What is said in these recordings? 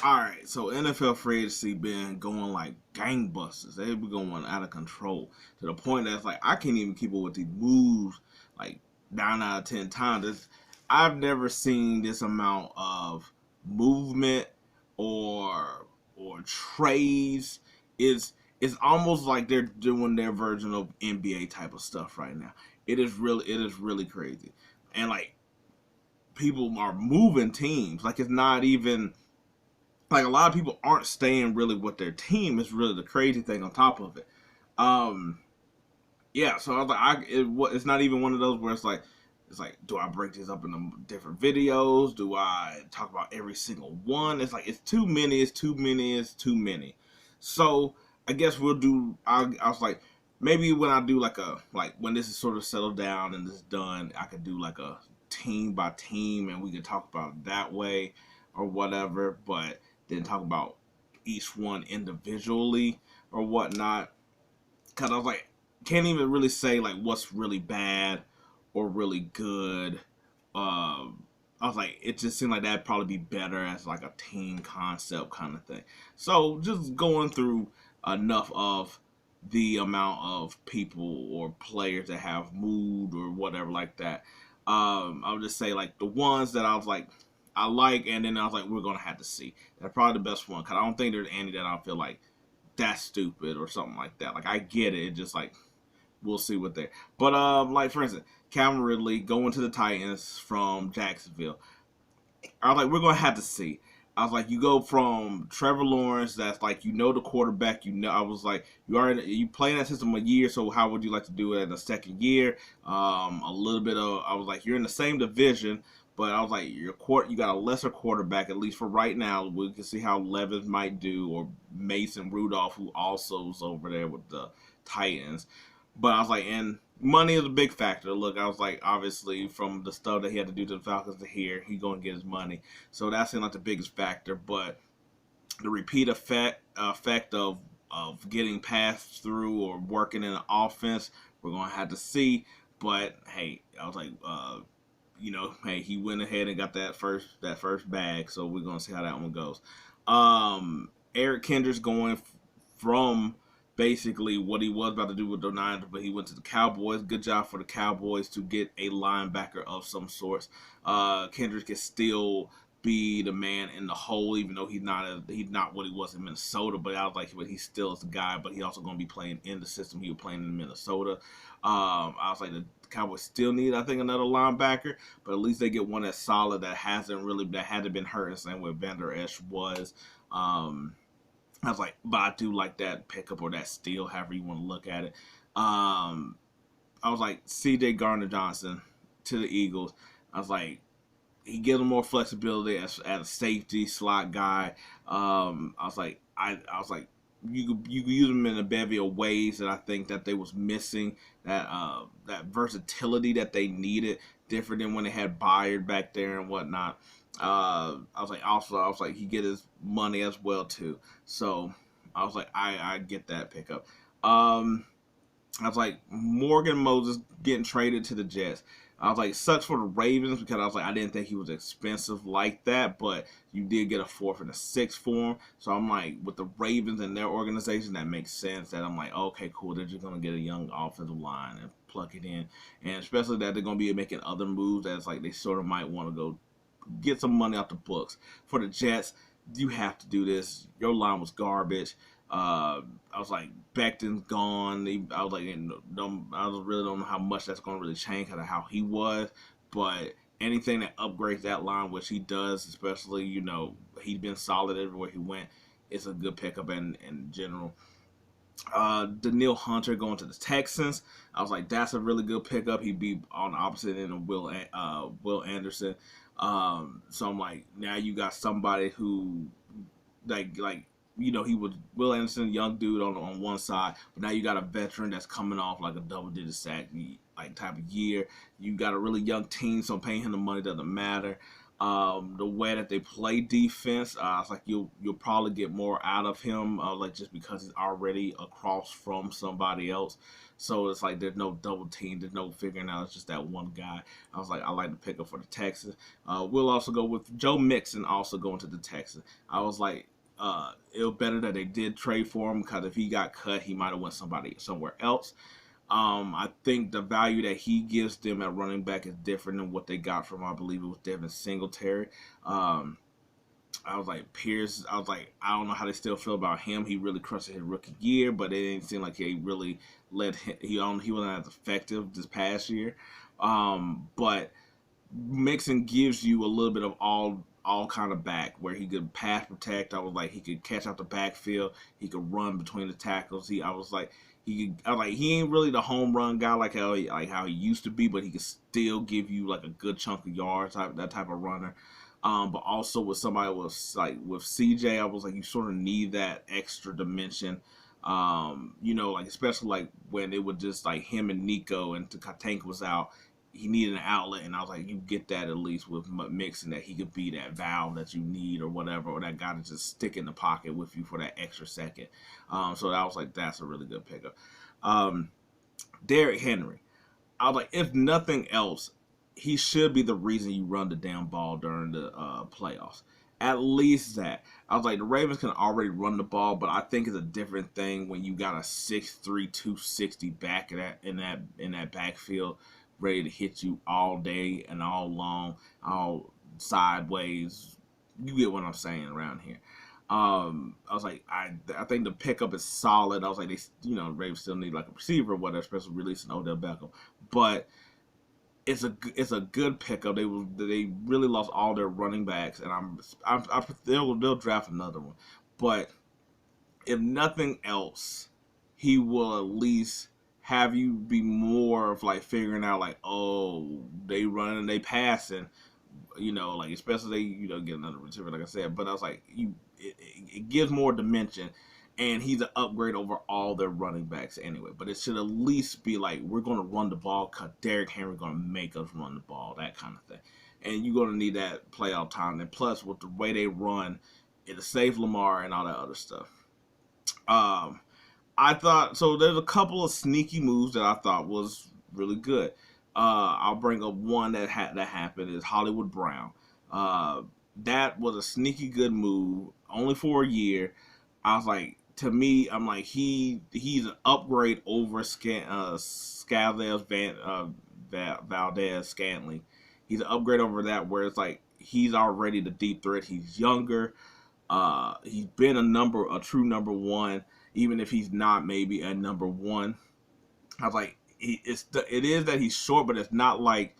All right, so NFL free agency been going like gangbusters. They been going out of control to the point that it's like I can't even keep up with these moves. Like 9 out of 10 times, I've never seen this amount of movement or trades. It's almost like they're doing their version of NBA type of stuff right now. It is really crazy, and like people are moving teams. Like it's not even like a lot of people aren't staying really with their team. Is really the crazy thing on top of it. Um, yeah, so I was like, it's not even one of those where it's like, do I break these up into different videos? Do I talk about every single one? It's like it's too many. It's too many. It's too many. So I guess we'll do. I was like, maybe when I do like when this is sort of settled down and this is done, I could do like a team by team, and we could talk about it that way or whatever. But then talk about each one individually or whatnot. Cause I was like, can't even really say like what's really bad or really good. I was like, it just seemed like that'd probably be better as like a team concept kind of thing. So just going through enough of the amount of people or players that have moved or whatever like that. I would just say like the ones that I was like I like, and then I was like we're gonna have to see. That's probably the best one because I don't think there's any that I feel like that's stupid or something like that. Like I get it, it's just like we'll see what they. But like for instance, Calvin Ridley going to the Titans from Jacksonville. I was like, we're gonna have to see. I was like, you go from Trevor Lawrence, that's like the quarterback. I was like, you play in that system a year, so how would you like to do it in the second year? A little bit of I was like, you're in the same division, but I was like, you got a lesser quarterback at least for right now. We can see how Levis might do, or Mason Rudolph, who also is over there with the Titans. But I was like, and money is a big factor. Look, I was like, obviously, from the stuff that he had to do to the Falcons to here, he gonna get his money. So that seemed like the biggest factor. But the repeat effect of getting passed through or working in an offense, we're gonna have to see. But hey, I was like, hey, he went ahead and got that first bag. So we're gonna see how that one goes. Eric Kendricks going from basically what he was about to do with the Niners, but he went to the Cowboys. Good job for the Cowboys to get a linebacker of some sorts. Kendricks can still be the man in the hole, even though he's not what he was in Minnesota. But I was like, but he still is the guy. But he also going to be playing in the system he was playing in Minnesota. I was like, the Cowboys still need, I think, another linebacker, but at least they get one that's solid that hadn't been hurt, the same way Vander Esch was. I was like, but I do like that pickup or that steal, however you want to look at it. Um, I was like, C.J. Gardner Johnson to the Eagles. I was like, he gives them more flexibility as a safety slot guy. I was like, you could use them in a bevy of ways that I think that they was missing that versatility that they needed, different than when they had Bayard back there and whatnot. I was like he get his money as well too. So I was like I get that pickup. Um, I was like, Morgan Moses getting traded to the Jets. I was like, sucks for the Ravens because I was like, I didn't think he was expensive like that, but you did get a fourth and a sixth for him. So I'm like, with the Ravens and their organization, that makes sense. That I'm like, okay, cool. They're just gonna get a young offensive line and plug it in, and especially that they're gonna be making other moves. That's like they sort of might want to go get some money off the books. For the Jets, you have to do this. Your line was garbage. I was like, Becton's gone. I was like, I really don't know how much that's going to really change because of how he was. But anything that upgrades that line, which he does, especially, he's been solid everywhere he went, it's a good pickup in general. Daniil Hunter going to the Texans. I was like, that's a really good pickup. He'd be on the opposite end of Will Anderson. So I'm like, now you got somebody who like he was Will Anderson, young dude on one side, but now you got a veteran that's coming off like a double-digit sack like type of year. You got a really young team, so paying him the money doesn't matter. The way that they play defense, it's like you'll probably get more out of him, like just because he's already across from somebody else. So it's like there's no double team, there's no figuring out. It's just that one guy. I was like, I like to pick up for the Texans. We'll also go with Joe Mixon, also going to the Texans. I was like, it was better that they did trade for him because if he got cut, he might have went somewhere else. I think the value that he gives them at running back is different than what they got from, I believe it was Devin Singletary. Um, I was like, Pierce, I was like, I don't know how they still feel about him. He really crushed his rookie year, but it didn't seem like he really let him, he wasn't as effective this past year. But Mixon gives you a little bit of all kind of back where he could pass protect. I was like he could catch out the backfield, he could run between the tackles. I was like he ain't really the home run guy like how he used to be, but he could still give you like a good chunk of yards, that type of runner. But also with somebody with CJ, I was like you sort of need that extra dimension. Like especially like when it was just like him and Nico and Tank was out, he needed an outlet, and I was like, you get that at least with Mixon, that he could be that valve that you need or whatever, or that guy to just stick in the pocket with you for that extra second. So I was like, that's a really good pickup. Derrick Henry, I was like, if nothing else, he should be the reason you run the damn ball during the playoffs. At least that. I was like, the Ravens can already run the ball, but I think it's a different thing when you got a 6'3", 260 back in that backfield, ready to hit you all day and all long, all sideways. You get what I'm saying around here. I was like, I think the pickup is solid. I was like, Ravens still need like a receiver, whatever, especially releasing Odell Beckham, but it's a good pickup. They really lost all their running backs, and they'll draft another one, but if nothing else, he will at least have you be more of like figuring out like, oh, they running, they passing, like especially they, get another receiver, like I said. But I was like, it gives more dimension, and he's an upgrade over all their running backs anyway. But it should at least be like, we're going to run the ball because Derrick Henry going to make us run the ball, that kind of thing. And you're going to need that playoff time. And plus, with the way they run, it'll save Lamar and all that other stuff. I thought so. There's a couple of sneaky moves that I thought was really good. I'll bring up one that happened is Hollywood Brown. Uh, that was a sneaky good move, only for a year. I was like, to me, I'm like he's an upgrade over Valdez Scantling. He's an upgrade over that, where it's like he's already the deep threat. He's younger. He's been a true number one, even if he's not maybe a number one. I was like, it is that he's short, but it's not like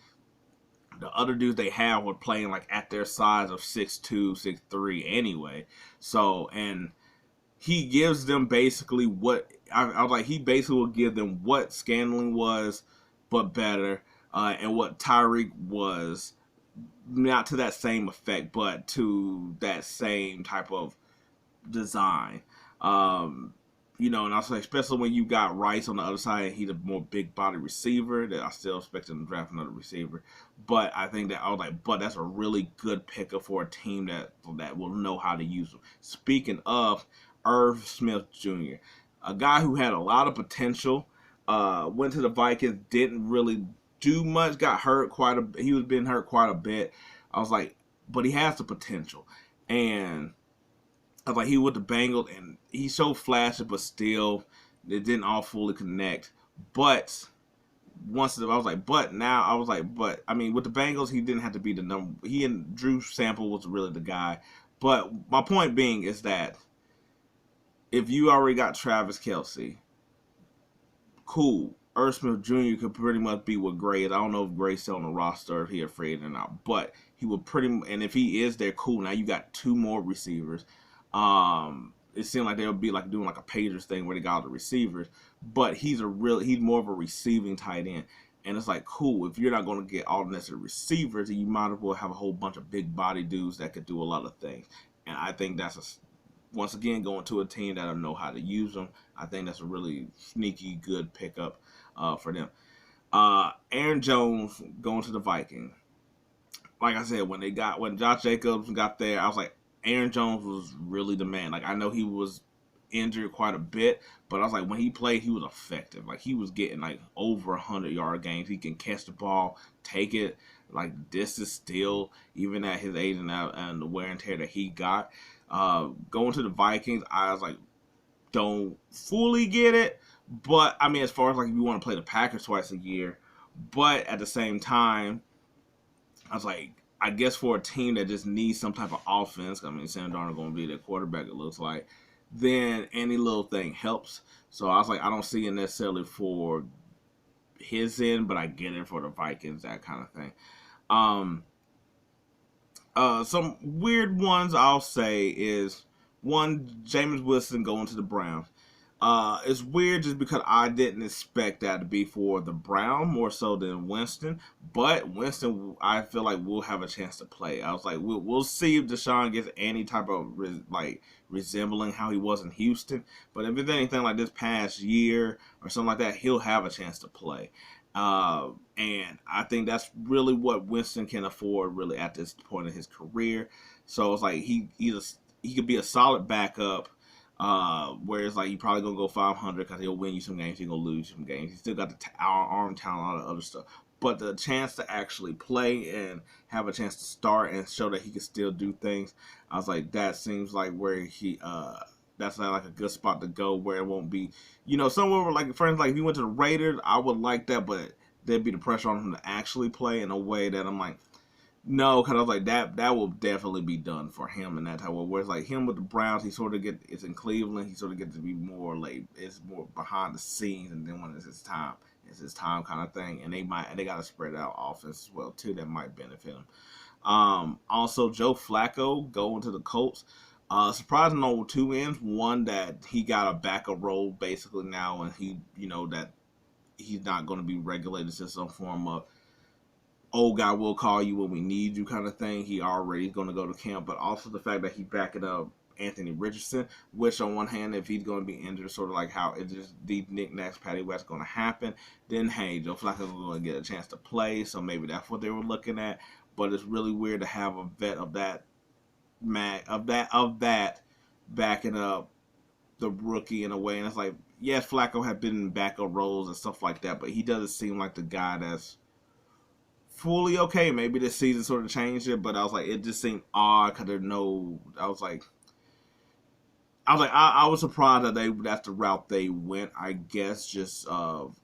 the other dudes they have were playing like at their size of 6'2", 6'3" anyway. So, and he gives them basically what I was like. He basically will give them what Scantling was, but better, and what Tyreek was, not to that same effect, but to that same type of design. And also especially when you got Rice on the other side, he's a more big body receiver. That I still expect him to draft another receiver, but I think that I was like, but that's a really good pickup for a team that will know how to use them. Speaking of Irv Smith Jr., a guy who had a lot of potential, went to the Vikings, didn't really do much, got hurt he was being hurt quite a bit. I was like, but he has the potential, and I was like, he with the Bengals, and he showed flashes, but still, it didn't all fully connect. But but I mean, with the Bengals, he didn't have to be the number. He and Drew Sample was really the guy. But my point being is that if you already got Travis Kelce, cool. Irv Smith Jr. could pretty much be what Gray is. I don't know if Gray's still on the roster, if he afraid or not, but he would and if he is there, cool. Now you got two more receivers. It seemed like they'll be like doing like a Pagers thing where they got all the receivers, but he's more of a receiving tight end. And it's like, cool, if you're not going to get all the necessary receivers, then you might as well have a whole bunch of big body dudes that could do a lot of things. And I think that's once again, going to a team that know how to use them. I think that's a really sneaky good pickup for them. Aaron Jones going to the Vikings. like I said, when Josh Jacobs got there, I was like, Aaron Jones was really the man. Like I know he was injured quite a bit, but I was like, when he played, he was effective. Like he was getting like over 100-yard games. He can catch the ball, take it. Like this is still, even at his age and the wear and tear that he got. Going to the Vikings, I was like, don't fully get it, but I mean, as far as like if you want to play the Packers twice a year, but at the same time, I was like, I guess for a team that just needs some type of offense, I mean, Sam Darnold going to be their quarterback, it looks like, then any little thing helps. So I was like, I don't see it necessarily for his end, but I get it for the Vikings, that kind of thing. Um, some weird ones I'll say is one, Jameis Winston going to the Browns. It's weird just because I didn't expect that to be for the Brown more so than Winston. But Winston, I feel like will have a chance to play. I was like, we'll see if Deshaun gets any type of resembling how he was in Houston. But if it's anything like this past year or something like that, he'll have a chance to play. And I think that's really what Winston can afford really at this point in his career. So it's like he could be a solid backup. Where it's like you probably gonna go 500 because he'll win you some games, he's gonna lose you some games. He's still got the arm talent, all the other stuff. But the chance to actually play and have a chance to start and show that he can still do things, I was like, that seems like where that's not like a good spot to go where it won't be, somewhere where like friends, like if he went to the Raiders, I would like that, but there'd be the pressure on him to actually play in a way that I'm like, no, because I was like that will definitely be done for him and that type of. Whereas like him with the Browns, he sort of it's in Cleveland. He sort of gets to be more like it's more behind the scenes, and then when it's his time kind of thing. And they got to spread out offense as well too. That might benefit him. Also Joe Flacco going to the Colts. Surprising on two ends. One that he got a backup role basically now, and that he's not going to be regulated to some form of old guy will call you when we need you kind of thing. He already going to go to camp, but also the fact that he backing up Anthony Richardson, which on one hand, if he's going to be injured, sort of like how it just the knickknacks Patty West going to happen, then hey, Joe Flacco's going to get a chance to play, so maybe that's what they were looking at. But it's really weird to have a vet of that backing up the rookie in a way, and it's like, yes, Flacco had been in backup roles and stuff like that, but he doesn't seem like the guy that's fully okay. Maybe this season sort of changed it, but I was like, it just seemed odd because I was surprised that that's the route they went. I guess just of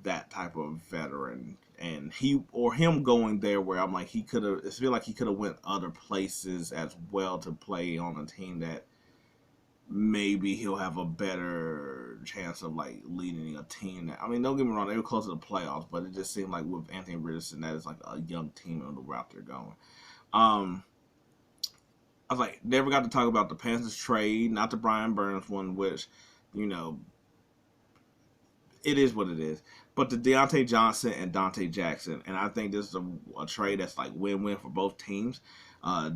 that type of veteran, and him going there where I'm like, he could have. I feel like he could have went other places as well to play on a team that maybe he'll have a better chance of like leading a team. I mean, don't get me wrong, they were close to the playoffs, but it just seemed like with Anthony Richardson, that is like a young team on the route they're going. I was like, never got to talk about the Panthers trade, not the Brian Burns one, which, it is what it is. But the Deontay Johnson and Dante Jackson, and I think this is a trade that's like win-win for both teams.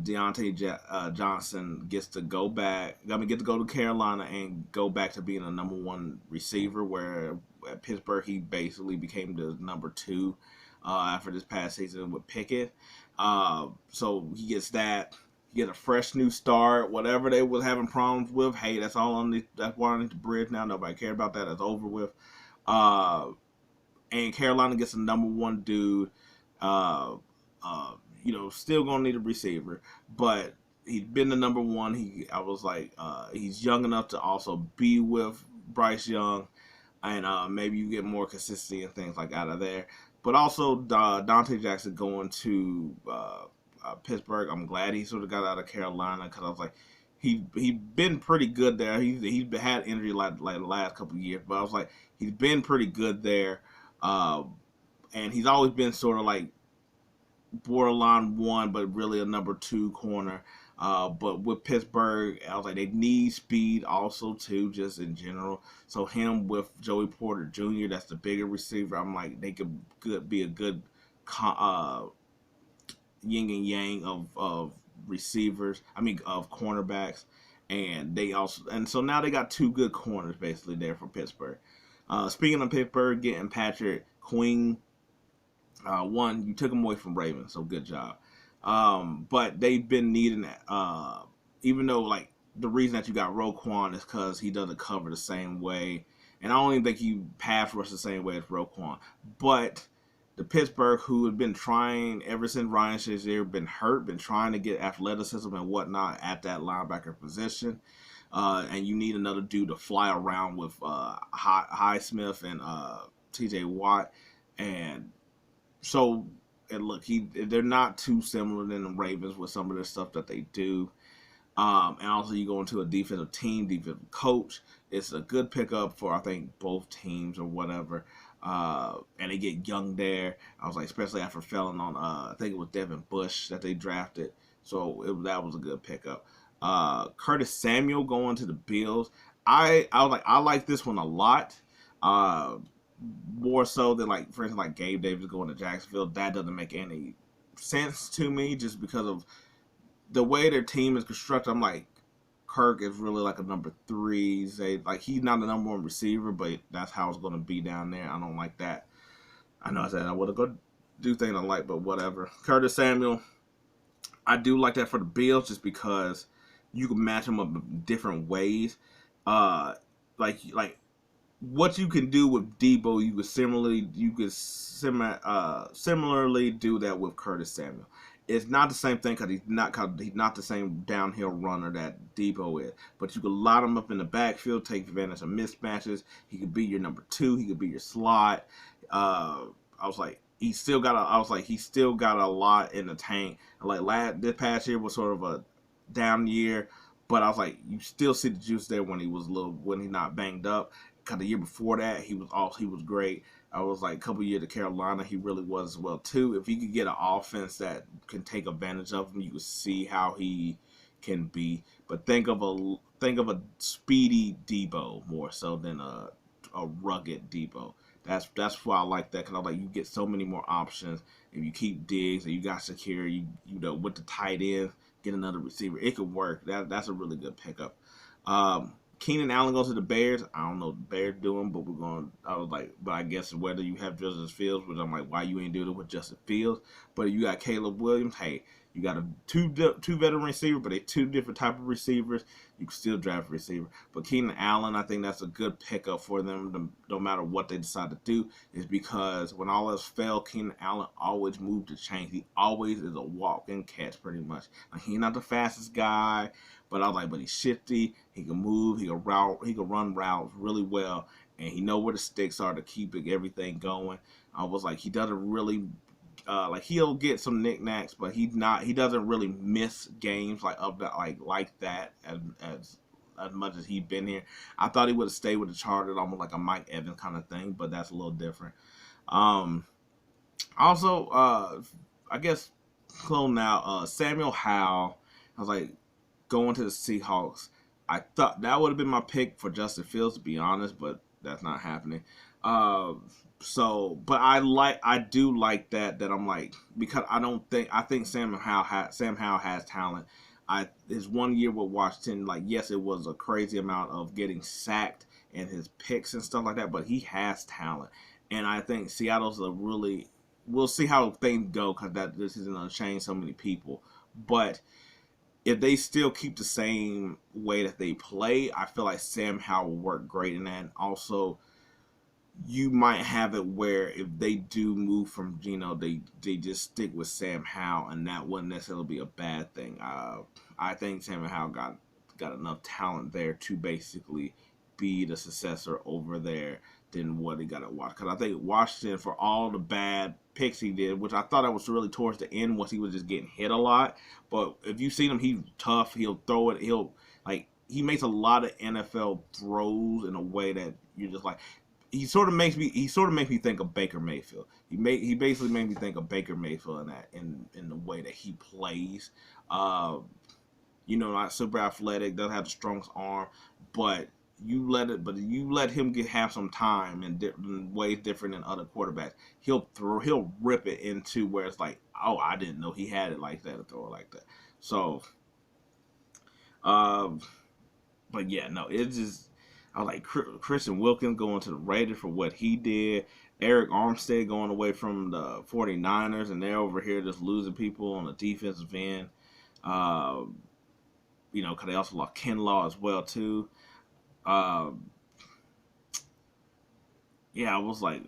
Johnson gets to go back. Get to go to Carolina and go back to being a number one receiver. Where at Pittsburgh he basically became the number two after this past season with Pickett. So he gets that. He gets a fresh new start. Whatever they was having problems with, hey, that's all on that's water underneath the bridge now. Nobody cared about that. That's over with. And Carolina gets a number one dude. Still gonna need a receiver, but he's been the number one. I was like, he's young enough to also be with Bryce Young, and maybe you get more consistency and things like out of there. But also Dante Jackson going to Pittsburgh. I'm glad he sort of got out of Carolina because I was like, he's been pretty good there. He's had injury like the last couple of years, but I was like, he's been pretty good there, and he's always been sort of like borderline one, but really a number two corner. But with Pittsburgh, I was like, they need speed also too, just in general. So him with Joey Porter Jr., that's the bigger receiver. I'm like, they could be a good yin and yang of receivers. Of cornerbacks, and so now they got two good corners basically there for Pittsburgh. Speaking of Pittsburgh, getting Patrick Queen. One, you took him away from Ravens, so good job. But they've been needing even though like the reason that you got Roquan is because he doesn't cover the same way, and I don't even think he pass rush the same way as Roquan. But the Pittsburgh, who had been trying ever since Ryan Shazier been hurt, been trying to get athleticism and whatnot at that linebacker position. And you need another dude to fly around with Highsmith and T.J. Watt, and so and look, they're not too similar than the Ravens with some of the stuff that they do. And also, you go into a defensive team, defensive coach. It's a good pickup for I think both teams or whatever. And they get young there. I was like, especially after failing on, I think it was Devin Bush that they drafted. So that was a good pickup. Curtis Samuel going to the Bills. I was like, I like this one a lot. Uh, More so than like, for instance, like Gabe Davis going to Jacksonville. That doesn't make any sense to me just because of the way their team is constructed. I'm like, Kirk is really like a number three. Say like he's not the number one receiver, but that's how it's going to be down there. I don't like that. I know I said I would have go do things I like, but whatever. Curtis Samuel, I do like that for the Bills just because you can match them up in different ways. Uh, like what you can do with Debo, similarly do that with Curtis Samuel. It's not the same thing because he's not the same downhill runner that Debo is. But you can line him up in the backfield, take advantage of mismatches. He could be your number two. He could be your slot. I was like, he still got a lot in the tank. Like this past year was sort of a down year, but I was like, you still see the juice there when he's not banged up. Cause the year before that, he was great. I was like a couple years to Carolina, he really was as well too. If he could get an offense that can take advantage of him, you could see how he can be. But think of a speedy Debo more so than a rugged Debo. That's why I like that because I like you get so many more options if you keep Diggs and you got secure. You know with the tight end, get another receiver. It could work. That's a really good pickup. Keenan Allen goes to the Bears. I don't know what the Bears doing, but we're going. I was like, but I guess whether you have Justin Fields, which I'm like, why you ain't doing it with Justin Fields? But you got Caleb Williams. Hey, you got two veteran receivers, but they two different type of receivers. You can still draft a receiver. But Keenan Allen, I think that's a good pickup for them. No matter what they decide to do, is because when all else failed, Keenan Allen always moved the chain. He always is a walk and catch, pretty much. Like, he's not the fastest guy. But I was like, but he's shifty. He can move. He can route. He can run routes really well, and he know where the sticks are to keep everything going. I was like, he doesn't really like he'll get some knickknacks, but he's not. He doesn't really miss games like that as much as he'd been here. I thought he would have stayed with the Chargers, almost like a Mike Evans kind of thing, but that's a little different. Also, I guess clone now. Samuel Howell. I was like, going to the Seahawks. I thought that would have been my pick for Justin Fields, to be honest, but that's not happening. But I do like that I'm like, because I think Sam Howell has talent. His 1 year with Washington, like, yes, it was a crazy amount of getting sacked and his picks and stuff like that, but he has talent, and I think Seattle's a really. We'll see how things go because this isn't going to change so many people, but if they still keep the same way that they play, I feel like Sam Howell will work great in that. And also, you might have it where if they do move from Geno, they just stick with Sam Howell, and that wouldn't necessarily be a bad thing. I think Sam Howell got enough talent there to basically be the successor over there than what he got at Washington. Because I think Washington, for all the bad picks he did, which I thought that was really towards the end, once he was just getting hit a lot. But if you see him, he's tough. He'll throw it. He makes a lot of NFL throws in a way that you're just like. He sort of makes me think of Baker Mayfield. He basically made me think of Baker Mayfield in the way that he plays. Not super athletic, doesn't have the strongest arm, but you let him have some time in ways different than other quarterbacks. He'll rip it into where it's like, oh, I didn't know he had it like that, to throw it like that. So, but yeah, no, it's just I was like, Christian Wilkins going to the Raiders for what he did. Eric Armstead going away from the 49ers, and they're over here just losing people on the defensive end. Uh, because they also lost Kinlaw as well too. Uh, yeah, I was like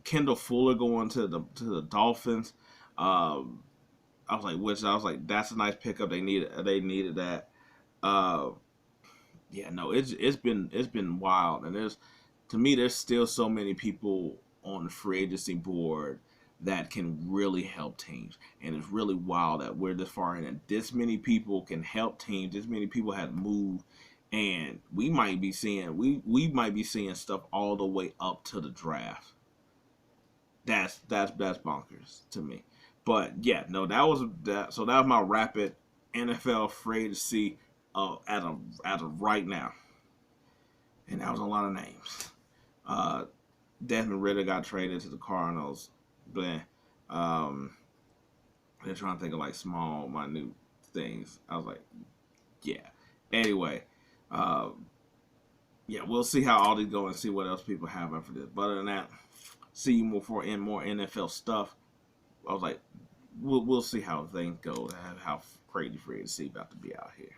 Kendall Fuller going to the Dolphins. Um, I was like, that's a nice pickup. They needed that. Uh, yeah, no, it's been wild, and to me there's still so many people on the free agency board that can really help teams, and it's really wild that we're this far in, and this many people can help teams. This many people have moved, and we might be seeing stuff all the way up to the draft. That's bonkers to me. But yeah, no, that was that. So that was my rapid NFL free agency at a right now, and that was a lot of names. Uh, Desmond Ritter got traded to the Cardinals. But they're trying to think of like small, minute things. I was like, yeah. Anyway, uh, yeah, we'll see how all these go and see what else people have after this. But other than that, see you more NFL stuff. I was like, we'll see how things go. How crazy free agency about to be out here.